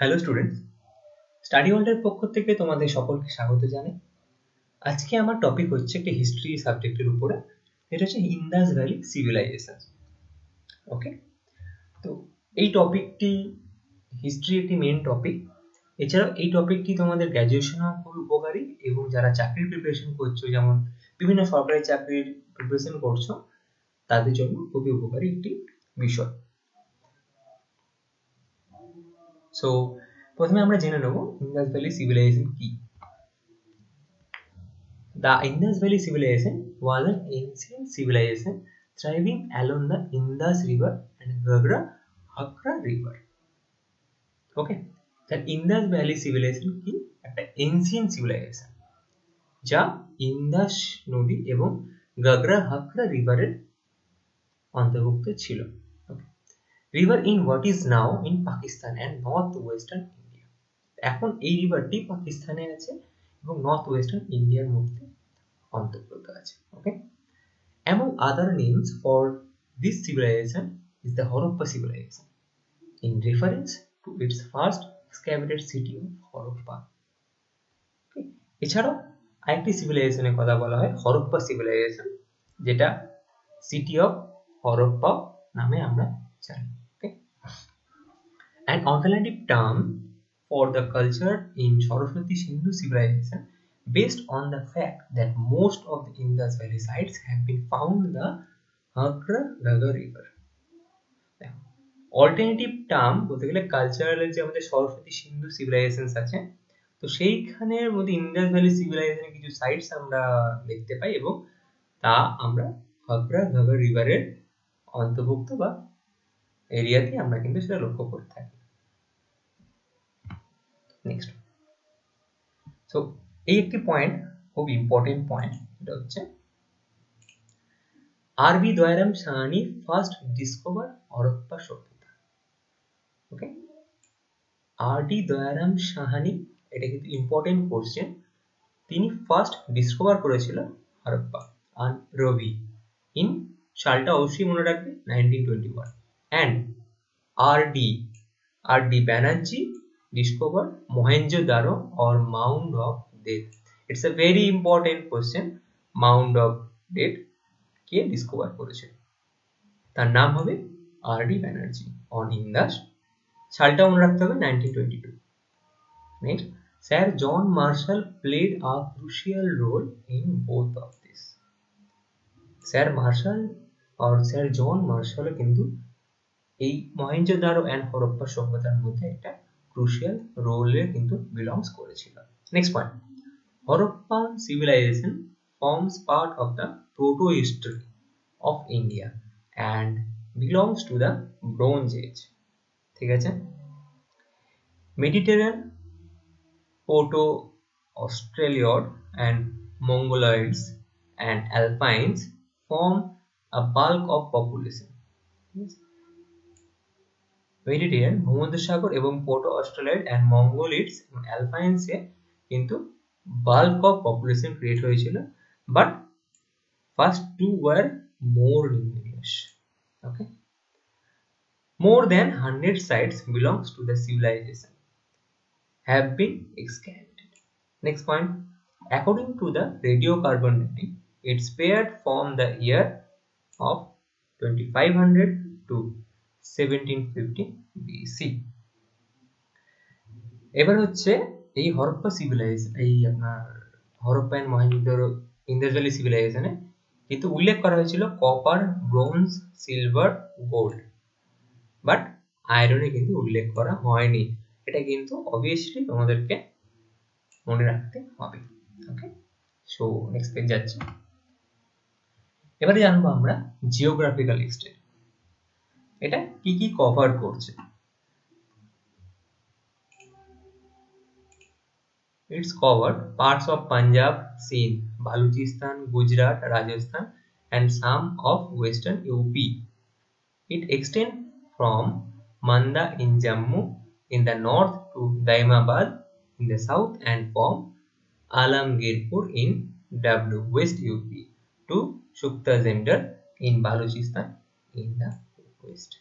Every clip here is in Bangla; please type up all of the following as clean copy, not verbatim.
হ্যালো স্টুডেন্টস, স্টাডি ওয়ার্ল্ডের পক্ষ থেকে তোমাদের সকলকে স্বাগত জানাই। আজকে আমার টপিক হচ্ছে একটি হিস্ট্রি সাবজেক্টের উপরে, এটা হচ্ছে ইন্দাস ভ্যালি সিভিলাইজেশন। ওকে, তো এই টপিকটি হিস্ট্রি একটি মেন টপিক। এছাড়াও এই টপিকটি তোমাদের গ্র্যাজুয়েশনেও খুব উপকারী এবং যারা চাকরির প্রিপারেশন করছো, যেমন বিভিন্ন সরকারি চাকরির প্রিপারেশন করছো, তাদের জন্য খুবই উপকারী একটি বিষয়। সো প্রথমে আমরা জেনে নেব ইন্দাস ভ্যালি সিভিলাইজেশন কি। The Indus Valley Civilization was an ancient civilization thriving along the Indus River and Ghaggar-Hakra River. Okay, the Indus Valley Civilization কি একটা ancient civilization যা ইন্দাস নদী এবং গাগরা-হাকরা রিভারের অন্তর্ভুক্ত ছিল। River in what is now in Pakistan and north western India. এখন এই রিভারটি পাকিস্তানে আছে এবং নর্থ ওয়েস্টার্ন ইন্ডিয়ার মধ্যে অন্তর্গত আছে। ওকে, among other names for this civilization is the Harappa civilization in reference to its first excavated city of Harappa. Okay, এছাড়াও আরেকটি সিভিলাইজেশনের কথা বলা হয় হরপ্পা সিভিলাইজেশন, যেটা সিটি অফ হরপ্পা নামে আমরা জানি। ওকে, an alternative term for the culture in Saraswati Sindhu civilization based on the fact that most of the Indus Valley sites have been found in the Ghaggar River. Alternative term বলতে গেলে কালচারালের যে আমাদের সরস্বতী সিন্ধু সিভিলাইজেশন আছে, তো সেইখানের মধ্যে ইন্দাস ভ্যালি সিভিলাইজেশনের কিছু সাইটস আমরা দেখতে পাই এবং তা আমরা ঘাগরা রিভারের অন্তর্ভুক্ত বা এরিয়াতে আমরা কিন্তু সেটা লক্ষ্য করে থাকি। নেক্সট, সো এই একটি পয়েন্ট খুব ইম্পর্টেন্ট পয়েন্ট, এটা হচ্ছে আরবি দয়ারাম সাহানি ফার্স্ট ডিসকভার হরপ্পা সভ্যতা। ওকে, আরডি দয়ারাম সাহানি, এটা কিন্তু ইম্পর্টেন্ট কোশ্চেন। তিনি ফার্স্ট ডিসকভার করেছিল হরপ্পা আর রবি ইন, সালটা অবশ্যই মনে রাখবে, 1921, and RD Banerjee discover Mohenjo-daro or mound of death. It's a very important question. Mound of death K discover করেছে? তার নাম হবে আরডি ব্যানার্জি অন ইন্দাস। সালটা মনে রাখতে হবে 1922। Next, Sir John Marshall played a crucial role in both of this. Sir Marshall আর স্যার জন মার্শাল কিন্তু এই মহেঞ্জোদারো অ্যান্ড হরপ্পা সভ্যতার মধ্যে একটা ক্রুশিয়াল রোলে কিন্তু বিলংস করেছিল। Next point, Harappa civilization forms part of the proto-history of India and belongs to the Bronze Age. ঠিক আছে, Mediterranean, Proto-Australoid and Mongoloids and Alpines form a bulk of population. Mediterranean, ভূমধ্যসাগর এবং পোর্টো অস্ট্রেলিয়াড অ্যান্ড মঙ্গোলিডস এবং অ্যালপাইন্সে কিন্তু বাল্ক অফ পপুলেশন ক্রিয়েট হয়েছিল, but first two were more numerous. Okay, more than 100 sites belongs to the civilization have been excavated. Next point, according to the radiocarbon dating, it spared from the year of 2500 to 1750 BC. এবার হচ্ছে এই হরপ্পা সিভিলাইজেশন, এই আপনার Harappa and Mohenjodaro Indus valley সিভিলাইজেশনে কিন্তু উল্লেখ করা হয়েছিল copper, bronze, silver, gold, but আয়রনে কিন্তু উল্লেখ করা হয়নি। এটা কিন্তু অবভিয়াসলি তোমাদেরকে মনে রাখতে হবে। ওকে, সো নেক্সট পেজ যাচ্ছে। এবারে জানবো আমরা জিওগ্রাফিক্যাল এক্সটেন্ট, এটা কি কি কভার করছে। It's covered parts of Punjab, Sindh, Balochistan, Gujarat, Rajasthan and some of western UP. It extends from Manda in Jammu in the north to Daimabad in the south and from Alamgirpur in W West UP to Shukta Zemdar in Balochistan in the west.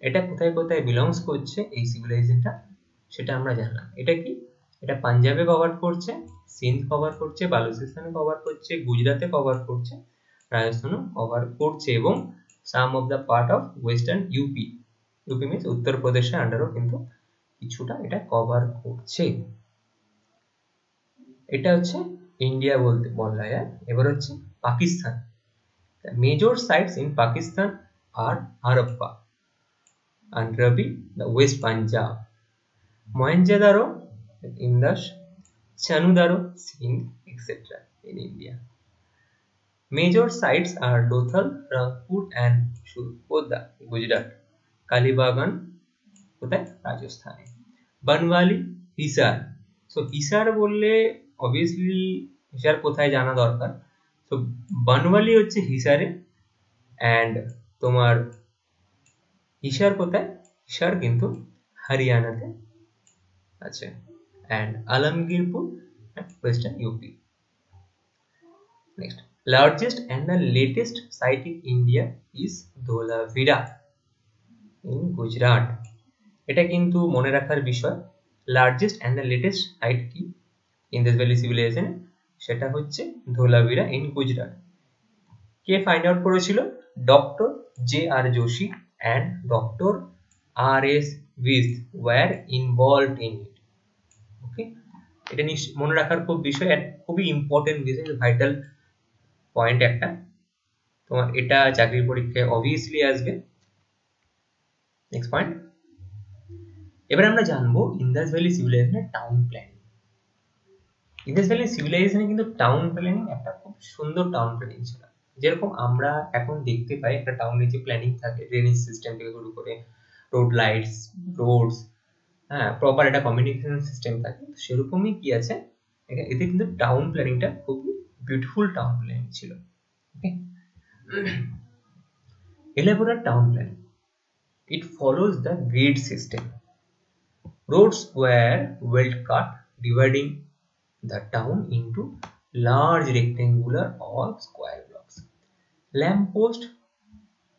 এটা কোথায় কোথায় বিলংস করছে এই সিভিলাইজেশনটা, সেটা আমরা জানলাম। এটা কি? এটা পাঞ্জাবে কভার করছে, সিন্ধ কভার করছে, বালুচিস্তানে কভার করছে, গুজরাটে কভার করছে, রাজস্থানও কভার করছে এবং some of the part of western UP, UP means উত্তরপ্রদেশের আন্ডারও কিন্তু কিছুটা এটা কভার করছে। এটা হচ্ছে ইন্ডিয়া বলতে বলা যায়। এবার হচ্ছে Pakistan. Major sites in Pakistan are Harappa, Andrabi, the West Punjab, Mohenjo-daro, Indus, Chanudaro, Sindh, etc. in India. Major sites are Lothal, Rangpur and Surpoda, Gujarat, Kalibagan, কোথায়? রাজস্থানে। বানওয়ালি, হিসার। সো হিসার বললে অবভিয়াসলি হিসার কোথায় জানা দরকার। তো বানওয়ালি হচ্ছে হিসারে, অ্যান্ড তোমার হিসার কোথায়? হিসার কিন্তু হরিয়ানাতে আছে, and Alamgirpur western UP. Next, largest and the latest site in India is Dholavira in Gujarat. এটা কিন্তু মনে রাখার বিষয়। Largest and the latest site কি ইন্দাস ভ্যালি সিভিলাইজেশন? সেটা হচ্ছে ধোলাভিরা ইন গুজরাট। কে ফাইন্ড আউট করেছিল? Doctor J.R. Joshi and Dr. R.S. Vist were involved in it. Okay, এটা মনে রাখার খুব বিষয়, খুবই ইম্পর্টেন্ট বিষয়, ভাইটাল পয়েন্ট একটা। তোমার এটা চাকরির পরীক্ষায় অবভিয়াসলি আসবে। নেক্সট পয়েন্ট, এবার আমরা জানবো ইন্দাস ভ্যালি সিভিলাইজেশনের টাউন প্ল্যানিং। ইন্দাস ভ্যালি সিভিলাইজেশনে কিন্তু টাউন প্ল্যানিং একটা খুব সুন্দর টাউন প্ল্যানিং ছিল। যেরকম আমরা এখন দেখতে পাই একটা টাউনের যে প্ল্যানিং থাকে, ড্রেনেজ সিস্টেম থেকে শুরু করে রোড লাইটস, রোডস, হ্যাঁ, প্রপার একটা কমিউনিকেশন সিস্টেম থাকে, সেরকমই কি আছে এতে কিন্তু টাউন প্ল্যানিংটা খুবই বিউটিফুল টাউন প্ল্যানিং ছিল। ওকে, elaborate town planning, it follows the grid system. Roads were well cut, dividing the town into large rectangular or square blocks. Lampposts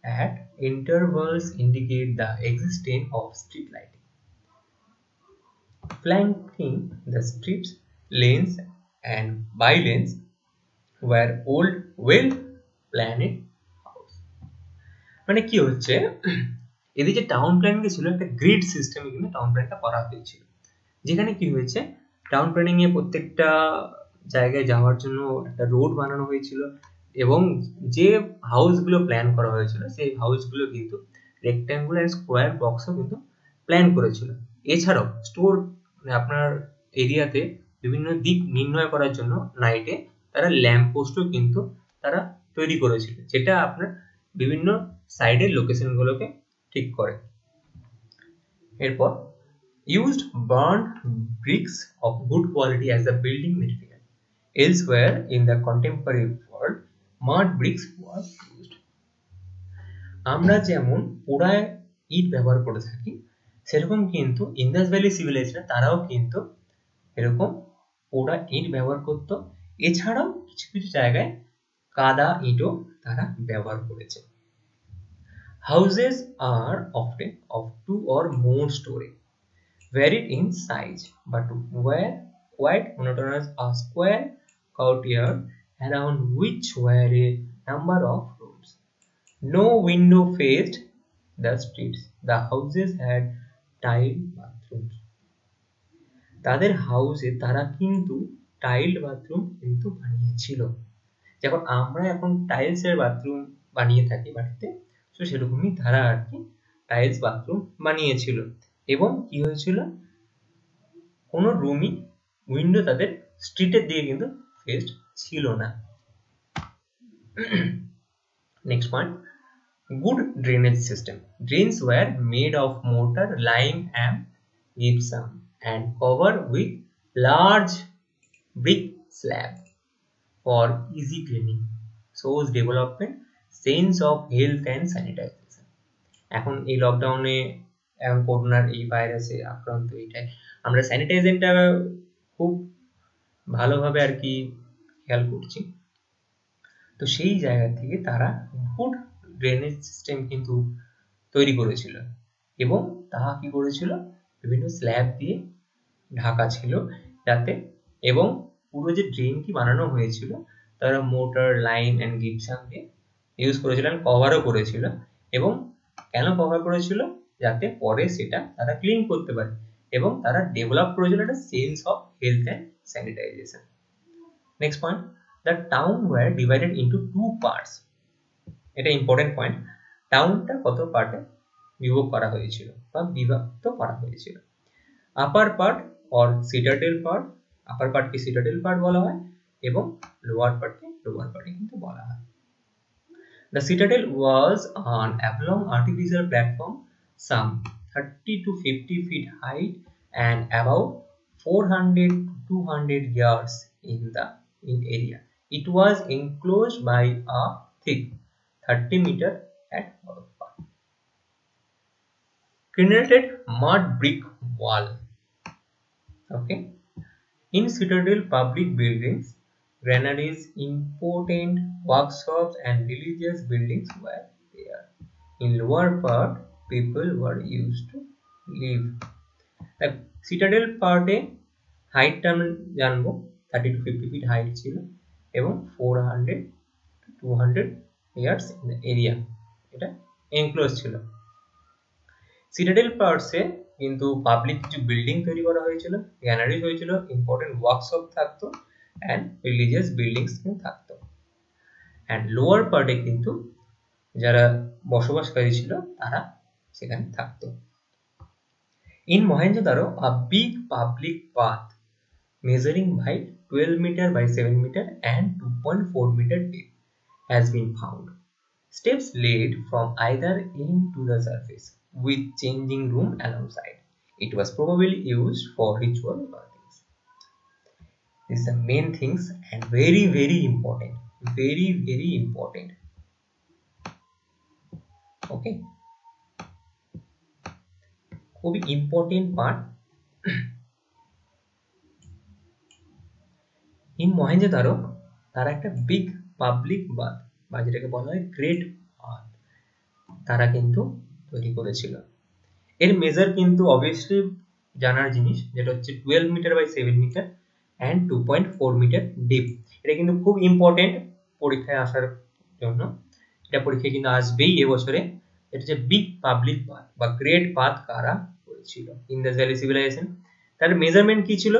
at intervals indicate the existence of street lighting. Flanking the streets, lanes and by-lanes were old, well-planned houses. মানে কি হচ্ছে, এদিকে টাউন প্ল্যানিং ছিল একটা গ্রিড সিস্টেমে কিন্তু টাউন প্ল্যানটা করা হয়েছিল, যেখানে কি হয়েছে টাউন প্ল্যানিং এ প্রত্যেকটা জায়গায় যাওয়ার জন্য একটা রোড বানানো হয়েছিল এবং যে হাউসগুলো প্ল্যান করা হয়েছিল সেই হাউসগুলো কিন্তু রেক্ট্যাঙ্গুলার স্কোয়ার বক্সও কিন্তু প্ল্যান করেছিল। এছাড়াও স্টোর আপনার এরিয়াতে বিভিন্ন দিক নির্ণয় করার জন্য নাইটে তারা ল্যাম্প পোস্টও কিন্তু তারা তৈরি করেছিল, যেটা আপনার বিভিন্ন সাইডের লোকেশনগুলোকে ঠিক করে। এরপর used burnt bricks of good quality as the building material. Elsewhere in the contemporary world, mud bricks was used. আমরা যেমন পোড়ায় ইট ব্যবহার করে থাকি, সেরকম কিন্তু ইন্দাস ভ্যালি সিভিলাইজেশনে তারাও কিন্তু এরকম পোড়া ইট ব্যবহার করত। এছাড়াও কিছু কিছু জায়গায় কাদা ইটও তারা ব্যবহার করেছে। Houses are often of 2 or more story, varied in size, but were quite monotonous, a square courtyard around which were a number of rooms. No window faced the streets. The houses had tiled bathrooms. তাদের হাউসে তারা কিন্তু টাইলড বাথরুম কিন্তু বানিয়েছিল, যখন আমরা এখন টাইলসের বাথরুম বানিয়ে থাকি বাড়িতে, তো সেরকমই তারা আর কি টাইলস বাথরুম বানিয়েছিল। এবং কি হয়েছিল, কোনো রুমই উইন্ডো তাদের স্ট্রিটের দিকে কিন্তু ফেসড ছিল না। Next point, good drainage system. Drains were made of mortar, lime and gypsum and covered with large brick slab for easy cleaning. Shows development sense of health and sanitation. এখন এই লকডাউনে, এখন করোনার এই ভাইরাসে আক্রান্ত, এটাই আমরা স্যানিটাইজেশনটা খুব ভালোভাবে আর কি খেয়াল করছি। তো সেই জায়গা থেকে তারা গুড ড্রেনেজ সিস্টেম কিন্তু তৈরি করেছিল এবং তাহা কি করেছিল, বিভিন্ন স্ল্যাব দিয়ে ঢাকা ছিল যাতে, এবং পুরো যে ড্রেনটি বানানো হয়েছিল তারা মোটর লাইন অ্যান্ড গিপসাম দিয়ে ইউজ করেছিল, কভারও করেছিল। এবং কেন কভার করেছিল? যাতে পরে সেটা তারা ক্লিন করতে পারে, এবং তারা ডেভেলপ করেছিল একটা sense of health and sanitization. Next point, the town were divided into 2 parts. এটা ইম্পর্টেন্ট পয়েন্ট। টাউনটা কত পার্টে বিভক্ত করা হয়েছিল বা বিভক্ত করা হয়েছিল? Upper part or citadel part, upper পার্টকে সিটাডেল পার্ট বলা হয়, এবং লোয়ার পার্টকে লোয়ার পার্টে কিন্তু বলা হয়। The citadel was an oblong artificial platform some 30 to 50 feet height and about 400 to 200 yards in area. It was enclosed by a thick 30-meter at crenelated mud brick wall. Okay. In citadel public buildings, granaries, important workshops and religious buildings were there. In lower part, people were used to live. The citadel part A height টা আমরা জানবো 30 to 50 feet height ছিল, এবং 400 to 200 yards in the area, এটা enclosed ছিল। সিটাডেল পার্টসে কিন্তু পাবলিক কিছু বিল্ডিং তৈরি করা হয়েছিল, গ্যালারি হয়েছিল, ইম্পর্টেন্ট ওয়ার্কশপ থাকতো অ্যান্ড রিলিজিয়াস বিল্ডিংস থাকতো। অ্যান্ড লোয়ার পার্টে কিন্তু যারা বসবাসকারী ছিল তারা সেখানে থাকতো। In Mohenjo-daro a big public path measuring by 12 meter by 7 meter and 2.4 meter deep has been found. Steps laid from either end to the surface with changing room alongside. It was probably used for ritual bathings. These are the main things and very very important. Very very important. Okay. খুবই important part. In Mohenjo-daro তারা একটা বিগ পাবলিক বাথ বা যেটাকে বলা হয় গ্রেট বাথ তারা কিন্তু তৈরি করেছিল। এর মেজার কিন্তু অবভিয়াসলি জানার জিনিস, যেটা হচ্ছে 12 metre by 7 metre and 2.4 metre deep. এটা কিন্তু খুব ইম্পর্টেন্ট পরীক্ষায় আসার জন্য, এটা পরীক্ষায় কিন্তু আসবেই এবছরে। এটা হচ্ছে বিগ পাবলিক বাথ বা গ্রেট বাথ কারা করেছিল ইন্দাস ভ্যালি সিভিলাইজেশন। তার মেজারমেন্ট কি ছিল?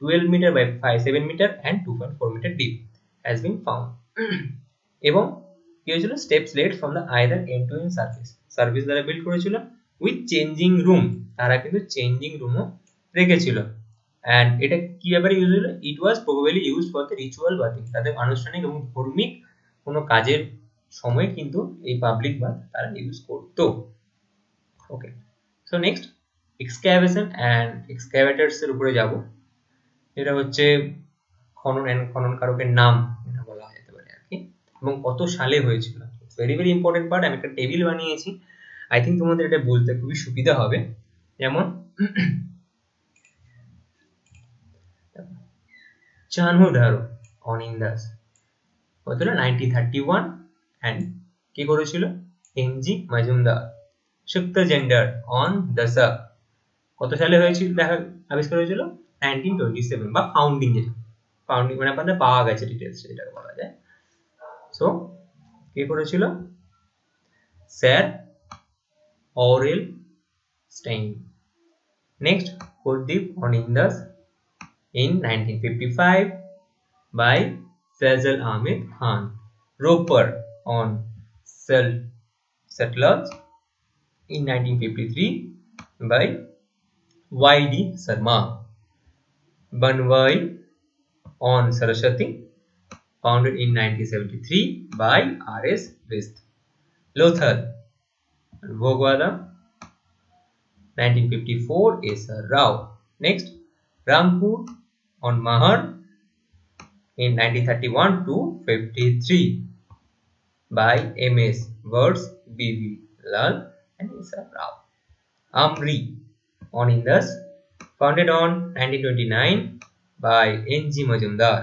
12 metre by 7 metre and 2.4 metre deep has been found. এবং কি হয়েছিল? Steps led from the either end to end surface, surface দ্বারা বিল্ড করেছিল উইথ চেঞ্জিং রুম, তারা কিন্তু চেঞ্জিং রুমও রেখেছিল। অ্যান্ড এটা কি ব্যাপারে ইউজ হলো? It was probably use for the ritual bathing, তাদের আনুষ্ঠানিক এবং ধার্মিক কোনো কাজের সময় কিন্তু এই পাবলিক বাথ তারা ইউজ করতো। ওকে, সো নেক্সট এক্সক্যাভেশন অ্যান্ড এক্সক্যাভেটার্স এর উপরে যাব। এটা হচ্ছে খননকারকের নাম এটা বলা যেতে পারে আর কি, এবং কত সালে হয়েছিল। Very very important part. আমি একটা টেবিল বানিয়েছি, আই থিঙ্ক তোমাদের এটা বলতে খুবই সুবিধা হবে। যেমন চানহুদারো অন ইন্দাস হয়েছিল 1931 অ্যান্ড কি করেছিল? MG Majumdar. Shukto gender on দশা কত সালে হয়েছিল? দেখা আবিষ্কার হয়েছিল 1927 বা ফাউন্ডিং, যেটা ফাউন্ডিং মানে আপনাদের পাওয়া গেছে ডিটেলস যেটা বলা যায়। সো কে করেছিল? Sir Aurel Stein. নেক্সট কোরদ্বীপ on Indus in 1955 by Faisal Ahmed Khan. Roper on settlers in 1953 by Y.D. Sharma. Banwai on Saraswati founded in 1973 by R.S. Bist. Lothal and Bhogwada 1954 is Rao. Next, Rampur on Mahar in 1931 to 53 by M.S. Words, B.V. Lal and Isa Rao. Amri on Indus founded on 1929 by N.G. Majumdar.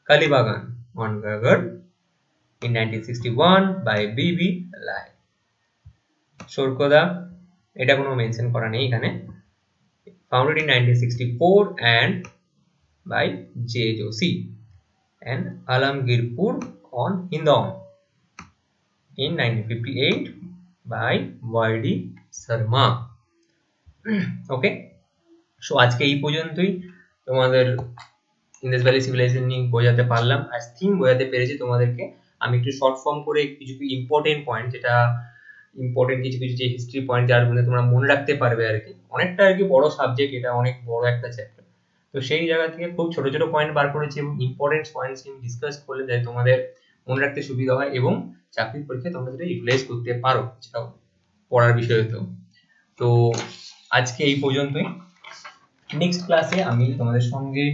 Kalibagan on Gagar in 1961 by B.V. Lai. Shorkoda এটা কোনো মেনশন করা নেই এখানে, founded in 1964 and by J. Joshi, and Alamgirpur on Hindon in 1958 by Y.D. Sharma. Okay, so আজকে এই পর্যন্তই তোমাদের ইন্দাস ভ্যালি সিভিলাইজেশন নিয়ে বোঝাতে পারলাম। আই থিঙ্ক বোঝাতে পেরেছি তোমাদেরকে। আমি একটু শর্ট ফর্ম করে কিছু ইম্পর্টেন্ট পয়েন্ট, যেটা ইম্পর্টেন্ট কিছু যে হিস্ট্রি পয়েন্ট যার মধ্যে তোমরা মনে রাখতে পারবে আর কি। অনেকটা আর কি বড় সাবজেক্ট, এটা অনেক বড় একটা চ্যাপ্টার, তো সেই জায়গা থেকে খুব ছোট ছোট পয়েন্ট বার করেছি এবং ইম্পর্টেন্ট পয়েন্টস নিয়ে ডিসকাস করলে যাতে তোমাদের মনে রাখতে সুবিধা হয় এবং চাকরির পরীক্ষায় তোমরা সেটা ইউটিলাইজ করতে পারো, সেটা পড়ার বিষয় হতো। তো আজকে এই পর্যন্তই। নেক্সট ক্লাসে আমি তোমাদের সঙ্গে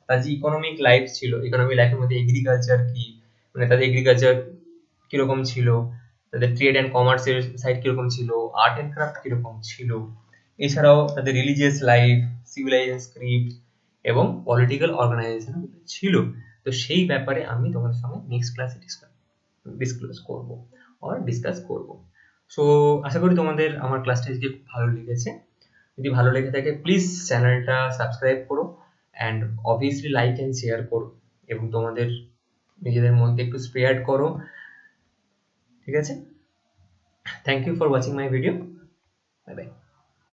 তার যে ইকোনমিক লাইফ ছিল, ইকোনমিক লাইফের মধ্যে এগ্রিকালচার কি, মানে তাদের এগ্রিকালচার কিরকম ছিল, তাদের ট্রেড অ্যান্ড কমার্সের সাইড কিরকম ছিল, আর্ট অ্যান্ড ক্রাফট কিরকম ছিল, এছাড়াও তাদের রিলিজিয়াস লাইফ, সিভিলাইজেশন স্ক্রিপ্ট এবং পলিটিক্যাল অর্গানাইজেশন ছিল। তো সেই ব্যাপারে আমি তোমাদের সঙ্গে নেক্সট ক্লাসে ডিসকাস করব। সো আশা করি তোমাদের আমার ক্লাসটা আজকে খুব ভালো লেগেছে। যদি ভালো লেগে থাকে প্লিজ চ্যানেলটা সাবস্ক্রাইব করো and obviously like and share করো এবং তোমাদের নিজেদের মধ্যে একটু স্প্রেড করো, ঠিক আছে? Thank you for watching my video. Bye by.